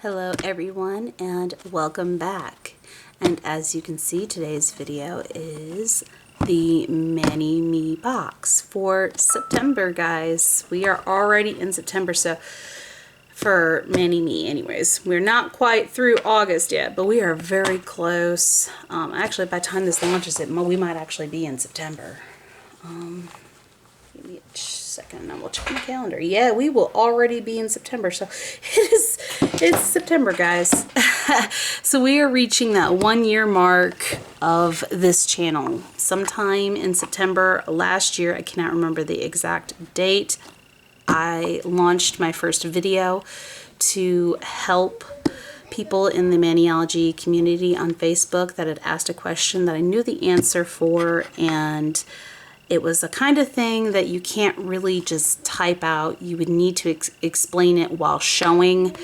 Hello everyone and welcome back. And as you can see, today's video is the Mani Me box for September, guys. We are already in September, so for Mani Me anyways. We're not quite through August yet, but we are very close. Actually, by the time this launches, we might actually be in September. Give me a second and we'll check my calendar. Yeah, we will already be in September, so it's September, guys. So we are reaching that 1 year mark of this channel sometime in September last year. I cannot remember the exact date. I launched my first video to help people in the maniology community on Facebook that had asked a question that I knew the answer for, and it was a kind of thing that you can't really just type out. You would need to explain it while showing.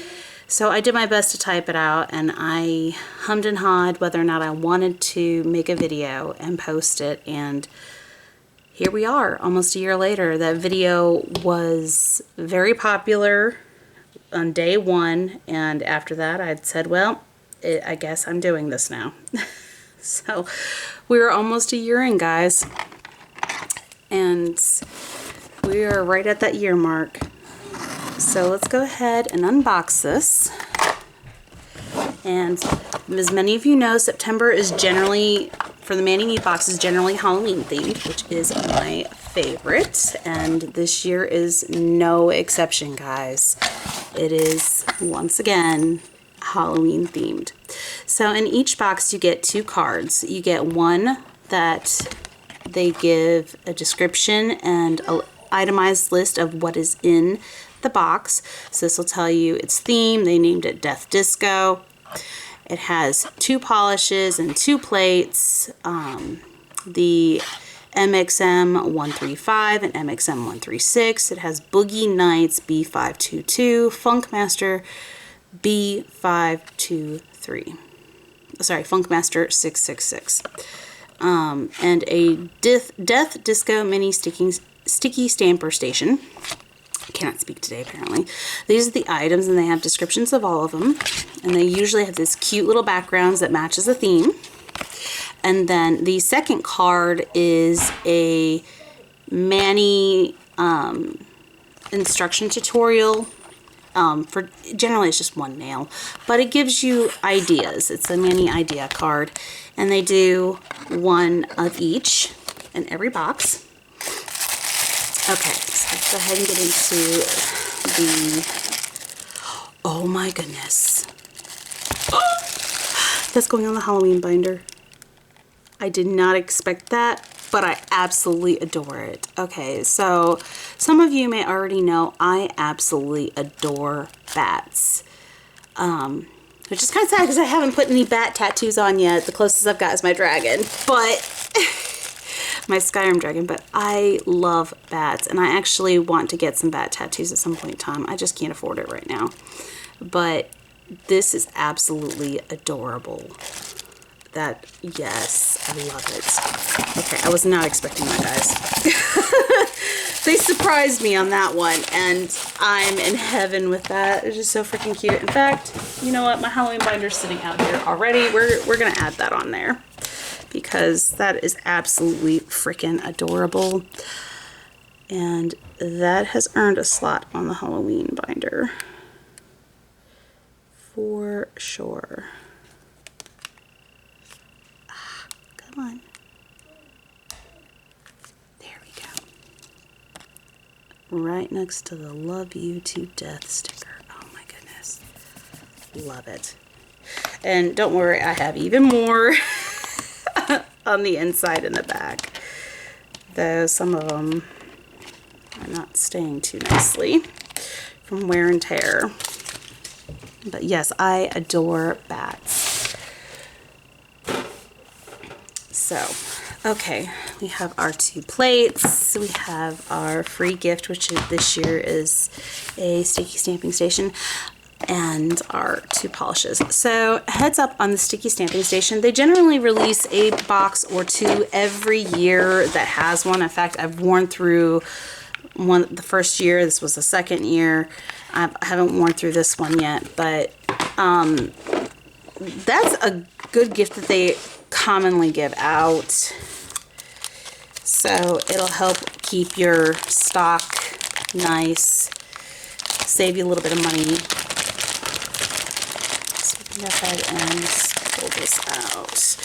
So I did my best to type it out, and I hummed and hawed whether or not I wanted to make a video and post it, and here we are almost a year later. That video was very popular on day one, and after that I'd said, well, I guess I'm doing this now. So we're almost a year in, guys. And we are right at that year mark. So let's go ahead and unbox this. And as many of you know, September is generally, for the Mani Me box, is generally Halloween themed, which is my favorite. And this year is no exception, guys. It is, once again, Halloween themed. So in each box you get 2 cards. You get one that they give a description and an itemized list of what is in the box. So this will tell you its theme. They named it Death Disco. It has 2 polishes and 2 plates. The MXM 135 and MXM 136. It has Boogie Nights B522, Funkmaster B523. Sorry, Funkmaster 666. And a Death Disco Mini Sticky Stamper Station. I cannot speak today, apparently. These are the items, and they have descriptions of all of them. And they usually have this cute little backgrounds that matches the theme. And then the second card is a Mani instruction tutorial. For generally it's just one nail, but it gives you ideas. It's a Mani idea card, and they do one of each in every box. Okay, so let's go ahead and get into the, oh my goodness. That's going on the Halloween binder. I did not expect that, but I absolutely adore it. Okay, so some of you may already know I absolutely adore bats. Which is kind of sad because I haven't put any bat tattoos on yet. The closest I've got is my dragon, but my Skyrim dragon, but I love bats, and I actually want to get some bat tattoos at some point in time. I just can't afford it right now. But this is absolutely adorable. That, yes, I love it. Okay, I was not expecting that, guys. They surprised me on that one, and I'm in heaven with that. It's just so freaking cute. In fact, you know what? My Halloween binder's sitting out here already. We're gonna add that on there because that is absolutely freaking adorable, and that has earned a slot on the Halloween binder for sure. Come on. There we go. Right next to the Love You to Death sticker. Oh my goodness. Love it. And don't worry, I have even more on the inside and the back. Though some of them are not staying too nicely from wear and tear. But yes, I adore bats. So, okay, we have our 2 plates. We have our free gift, which this year is a sticky stamping station, and our 2 polishes. So, heads up on the sticky stamping station. They generally release a box or 2 every year that has one. In fact, I've worn through the first year. This was the second year. I haven't worn through this one yet, but that's a good gift that they commonly give out. So it'll help keep your stock nice, save you a little bit of money. So we can go ahead and pull this out.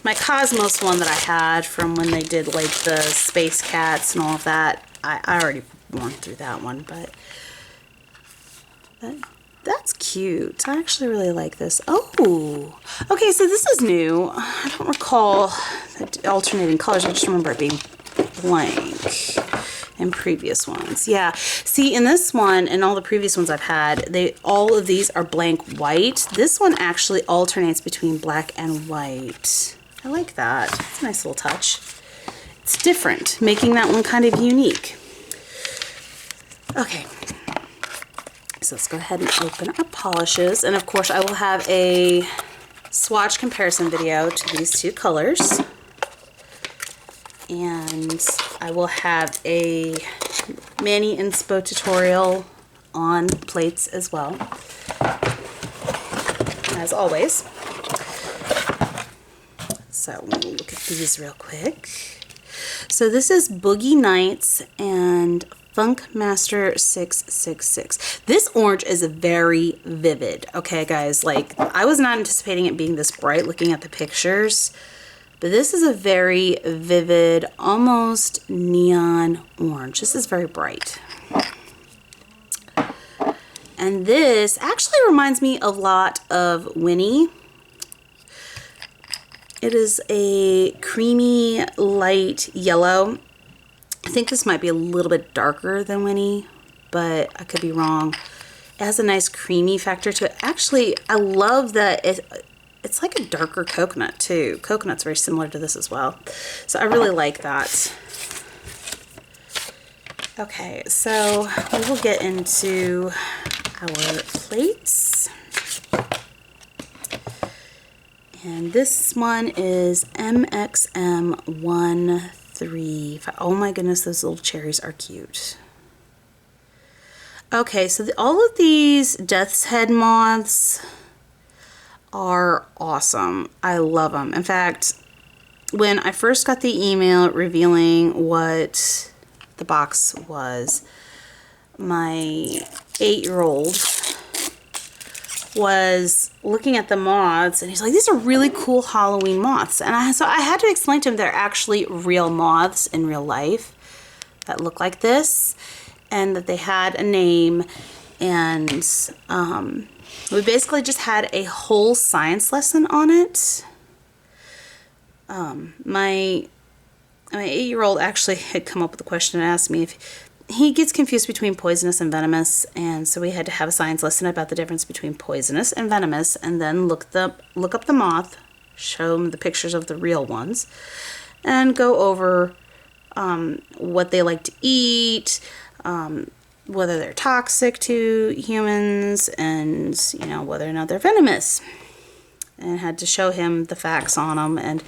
My Cosmos one that I had from when they did like the Space Cats and all of that, I already worn through that one, but that's cute. I actually really like this. Oh, okay, so this is new. I don't recall the alternating colors. I just remember it being blank in previous ones. Yeah, see, in this one and all the previous ones I've had, all of these are blank white. This one actually alternates between black and white. I like that. It's a nice little touch. It's different, making that one kind of unique. Okay. So let's go ahead and open our polishes. And of course I will have a swatch comparison video to these two colors. And I will have a mani inspo tutorial on plates as well, as always. So we'll look at these real quick. So this is Boogie Nights and Funk Master 666. This orange is very vivid. Okay, guys, like I was not anticipating it being this bright looking at the pictures, but this is a very vivid, almost neon orange. This is very bright. And this actually reminds me a lot of Winnie. It is a creamy light yellow. I think this might be a little bit darker than Winnie, but I could be wrong. It has a nice creamy factor to it. Actually, I love that it's like a darker coconut too. Coconut's very similar to this as well. So I really like that. Okay, so we will get into our plates. And this one is MXM135. Oh my goodness, those little cherries are cute. Okay, so all of these Death's Head moths are awesome. I love them. In fact, when I first got the email revealing what the box was, my 8-year-old was looking at the moths and he's like, these are really cool Halloween moths. And so I had to explain to him they're actually real moths in real life that look like this, and that they had a name. And we basically just had a whole science lesson on it. My 8-year-old actually had come up with a question and asked me if he gets confused between poisonous and venomous, and so we had to have a science lesson about the difference between poisonous and venomous, and then look up the moth, show him the pictures of the real ones, and go over what they like to eat, whether they're toxic to humans, and whether or not they're venomous. And had to show him the facts on them, and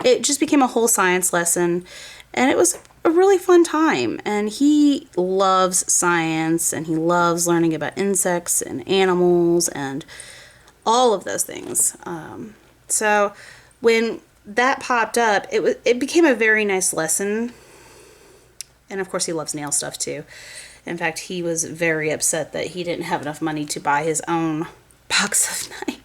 it just became a whole science lesson, and it was a really fun time. And he loves science, and he loves learning about insects and animals and all of those things. So when that popped up, it became a very nice lesson. And of course he loves nail stuff too. In fact, he was very upset that he didn't have enough money to buy his own box of night.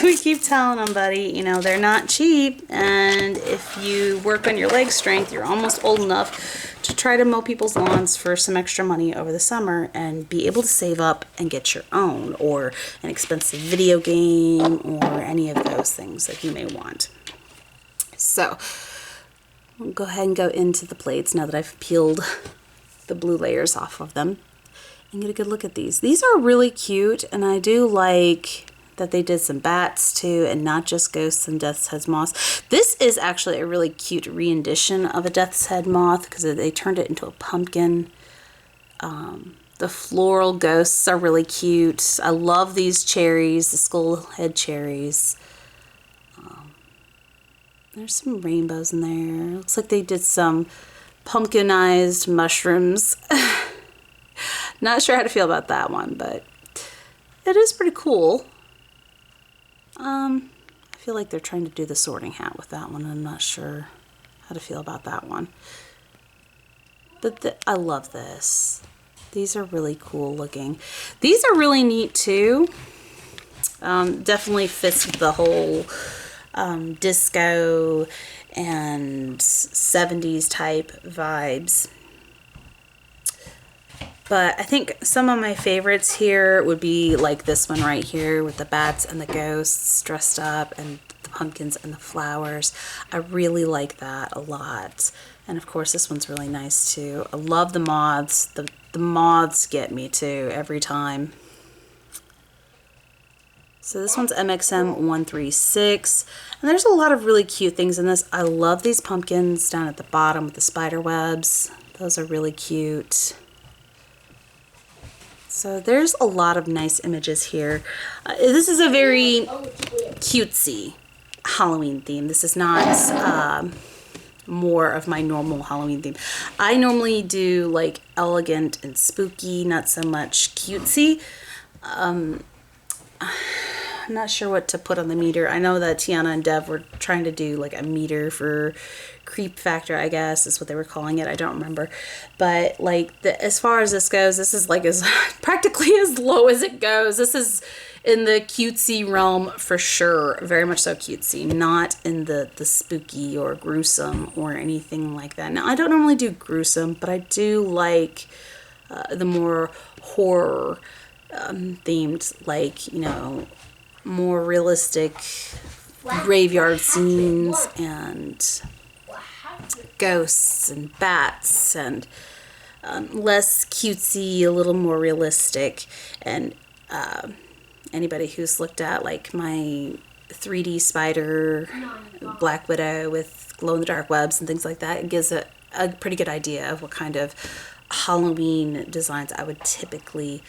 We keep telling them, buddy, they're not cheap, and if you work on your leg strength, you're almost old enough to try to mow people's lawns for some extra money over the summer and be able to save up and get your own, or an expensive video game, or any of those things that you may want. So we'll go ahead and go into the plates now that I've peeled the blue layers off of them and get a good look at these. These are really cute, and I do like that they did some bats too, and not just ghosts and death's head moths. This is actually a really cute rendition of a death's head moth because they turned it into a pumpkin. The floral ghosts are really cute. I love these cherries, the skull head cherries. There's some rainbows in there. Looks like they did some pumpkinized mushrooms. Not sure how to feel about that one, but it is pretty cool. I feel like they're trying to do the Sorting Hat with that one. I'm not sure how to feel about that one. But I love this. These are really cool looking. These are really neat too. Definitely fits the whole disco and 70s type vibes. But I think some of my favorites here would be like this one right here with the bats and the ghosts dressed up and the pumpkins and the flowers. I really like that a lot. And of course this one's really nice too. I love the moths. The moths get me too every time. So this one's MXM 136, and there's a lot of really cute things in this. I love these pumpkins down at the bottom with the spider webs. Those are really cute. So there's a lot of nice images here. This is a very cutesy Halloween theme. This is not more of my normal Halloween theme. I normally do like elegant and spooky, not so much cutesy. I'm not sure what to put on the meter. I know that Tiana and Dev were trying to do like a meter for creep factor, I guess is what they were calling it. I don't remember. But like as far as this goes, this is like as practically as low as it goes. This is in the cutesy realm for sure. Very much so cutesy, not in the spooky or gruesome or anything like that. Now, I don't normally do gruesome, but I do like the more horror themed, like, you know, more realistic graveyard scenes and ghosts and bats and less cutesy, a little more realistic. And anybody who's looked at like my 3D spider Black Widow with glow-in-the-dark webs and things like that, it gives a pretty good idea of what kind of Halloween designs I would typically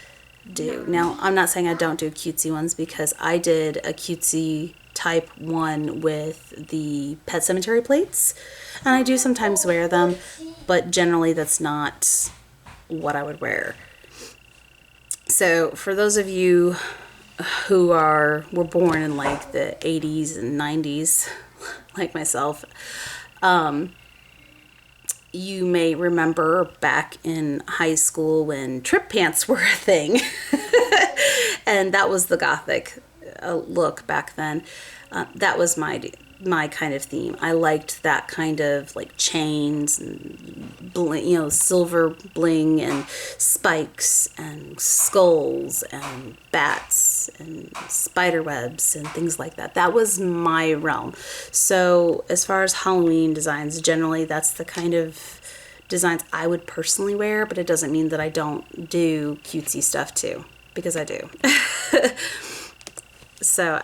do. Now, I'm not saying I don't do cutesy ones, because I did a cutesy type one with the Pet Cemetery plates, and I do sometimes wear them, but generally that's not what I would wear. So for those of you who were born in like the 80s and 90s, like myself, you may remember back in high school when trip pants were a thing. And that was the gothic look back then. That was my kind of theme. I liked that kind of like chains and bling, you know, silver bling and spikes and skulls and bats and spider webs and things like that. That was my realm. So as far as Halloween designs, generally that's the kind of designs I would personally wear, but it doesn't mean that I don't do cutesy stuff too, because I do. So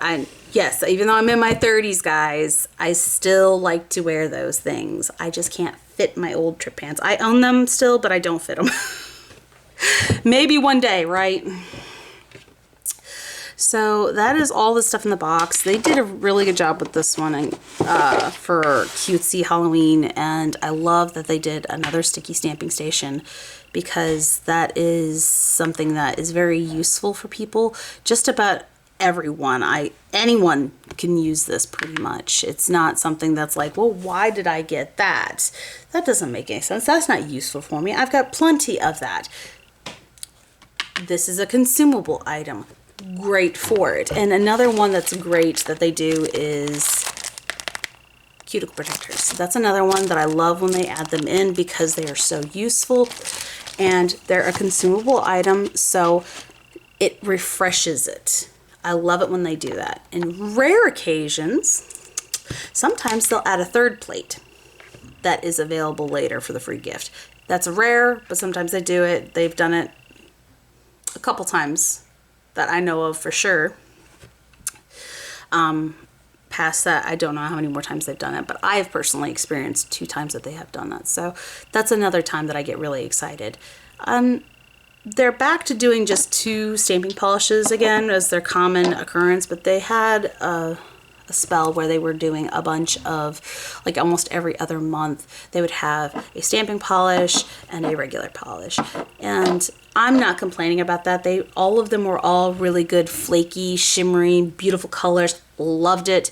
yes, even though I'm in my 30s, guys, I still like to wear those things. I just can't fit my old trip pants. I own them still, but I don't fit them. Maybe one day, right? So that is all the stuff in the box. They did a really good job with this one for cutesy Halloween, and I love that they did another sticky stamping station, because that is something that is very useful for people. Just about everyone, anyone can use this pretty much. It's not something that's like, well, why did I get that? That doesn't make any sense. That's not useful for me. I've got plenty of that. This is a consumable item. Great for it. And another one that's great that they do is cuticle protectors. That's another one that I love when they add them in, because they are so useful and they're a consumable item, so it refreshes it. I love it when they do that. In rare occasions, sometimes they'll add a third plate that is available later for the free gift. That's rare, but sometimes they do it. They've done it a couple times that I know of for sure. Past that, I don't know how many more times they've done it, but I've personally experienced 2 times that they have done that. So that's another time that I get really excited. They're back to doing just 2 stamping polishes again as their common occurrence, but they had a a spell where they were doing a bunch of, like almost every other month, they would have a stamping polish and a regular polish. And I'm not complaining about that. All of them were all really good, flaky, shimmering, beautiful colors. Loved it.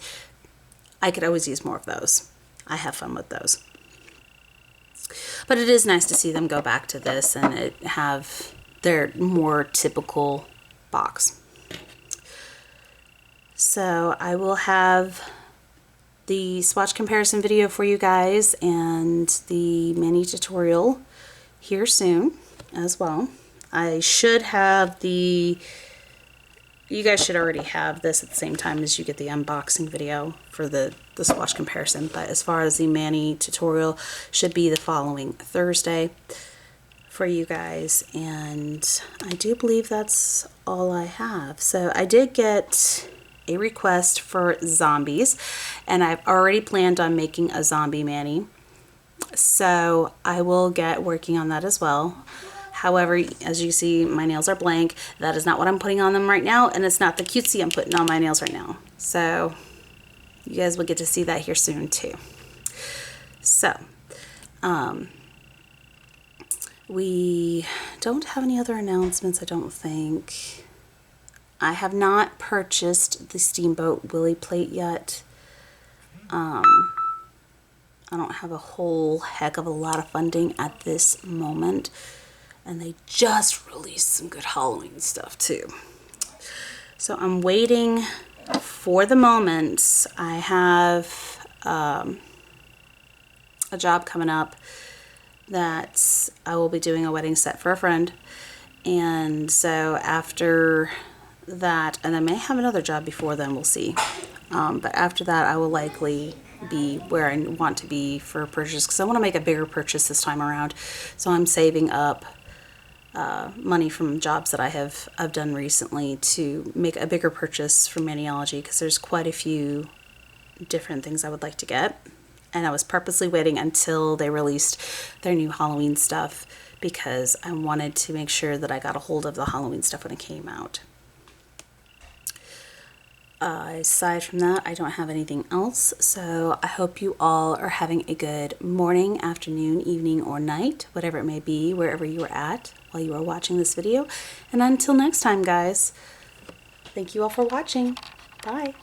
I could always use more of those. I have fun with those. But it is nice to see them go back to this and have their more typical box. So I will have the swatch comparison video for you guys and the mani tutorial here soon as well. I should have you guys should already have this at the same time as you get the unboxing video for the swatch comparison, but as far as the mani tutorial, should be the following Thursday for you guys. And I do believe that's all I have. So I did get a request for zombies, and I've already planned on making a zombie mani, so I will get working on that as well. However, as you see, my nails are blank. That is not what I'm putting on them right now, and it's not the cutesy I'm putting on my nails right now. So you guys will get to see that here soon too. So we don't have any other announcements, I don't think. I have not purchased the Steamboat Willy plate yet. I don't have a whole heck of a lot of funding at this moment. And they just released some good Halloween stuff too. So I'm waiting for the moment. I have a job coming up that I will be doing a wedding set for a friend. And so after that, and I may have another job before then, we'll see. But after that, I will likely be where I want to be for a purchase, because I want to make a bigger purchase this time around. So I'm saving up money from jobs that I've done recently to make a bigger purchase for maniology, because there's quite a few different things I would like to get. And I was purposely waiting until they released their new Halloween stuff, because I wanted to make sure that I got a hold of the Halloween stuff when it came out. Aside from that, I don't have anything else, so I hope you all are having a good morning, afternoon, evening, or night, whatever it may be, wherever you are at while you are watching this video. And until next time, guys, thank you all for watching. Bye.